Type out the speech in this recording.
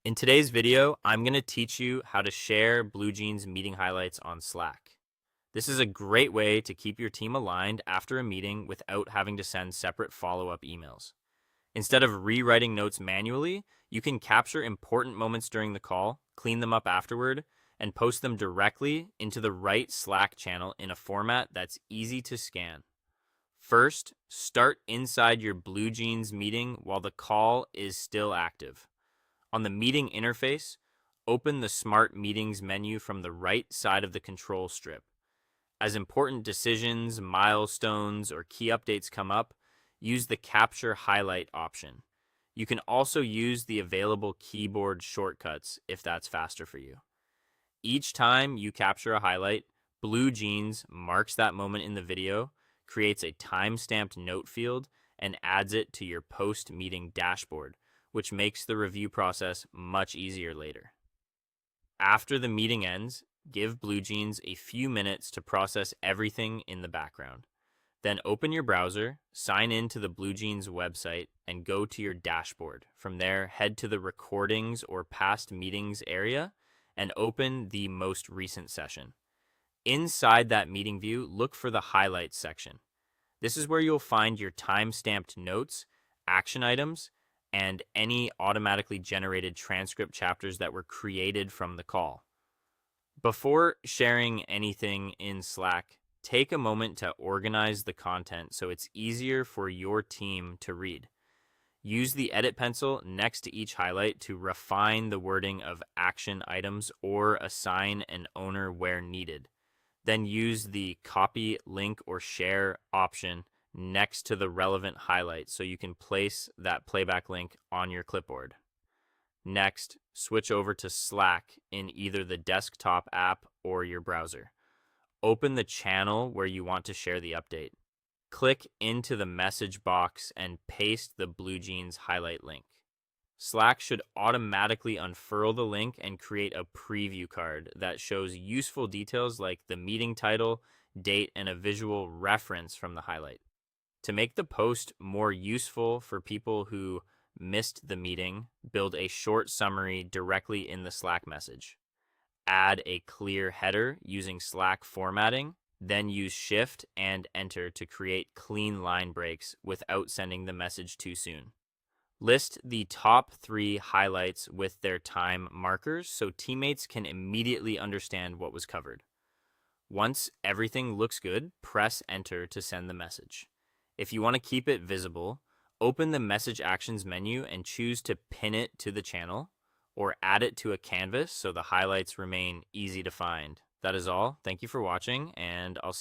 In today's video, I'm going to teach you how to share BlueJeans meeting highlights on Slack. This is a great way to keep your team aligned after a meeting without having to send separate follow-up emails. Instead of rewriting notes manually, you can capture important moments during the call, clean them up afterward, and post them directly into the right Slack channel in a format that's easy to scan. First, start inside your BlueJeans meeting while the call is still active. On the meeting interface, open the Smart Meetings menu from the right side of the control strip. As important decisions, milestones, or key updates come up, use the Capture Highlight option. You can also use the available keyboard shortcuts if that's faster for you. Each time you capture a highlight, BlueJeans marks that moment in the video, creates a time-stamped note field, and adds it to your post-meeting dashboard, which makes the review process much easier later. After the meeting ends, give BlueJeans a few minutes to process everything in the background. Then open your browser, sign in to the BlueJeans website, and go to your dashboard. From there, head to the Recordings or Past Meetings area and open the most recent session. Inside that meeting view, look for the Highlights section. This is where you'll find your time-stamped notes, action items, and any automatically generated transcript chapters that were created from the call. Before sharing anything in Slack, take a moment to organize the content so it's easier for your team to read. Use the edit pencil next to each highlight to refine the wording of action items or assign an owner where needed. Then use the copy, link, or share option next to the relevant highlight so you can place that playback link on your clipboard. Next, switch over to Slack in either the desktop app or your browser. Open the channel where you want to share the update. Click into the message box and paste the BlueJeans highlight link. Slack should automatically unfurl the link and create a preview card that shows useful details like the meeting title, date, and a visual reference from the highlight. To make the post more useful for people who missed the meeting, build a short summary directly in the Slack message. Add a clear header using Slack formatting, then use Shift and Enter to create clean line breaks without sending the message too soon. List the top 3 highlights with their time markers so teammates can immediately understand what was covered. Once everything looks good, press Enter to send the message. If you want to keep it visible, open the Message Actions menu and choose to pin it to the channel or add it to a canvas so the highlights remain easy to find. That is all. Thank you for watching, and I'll see you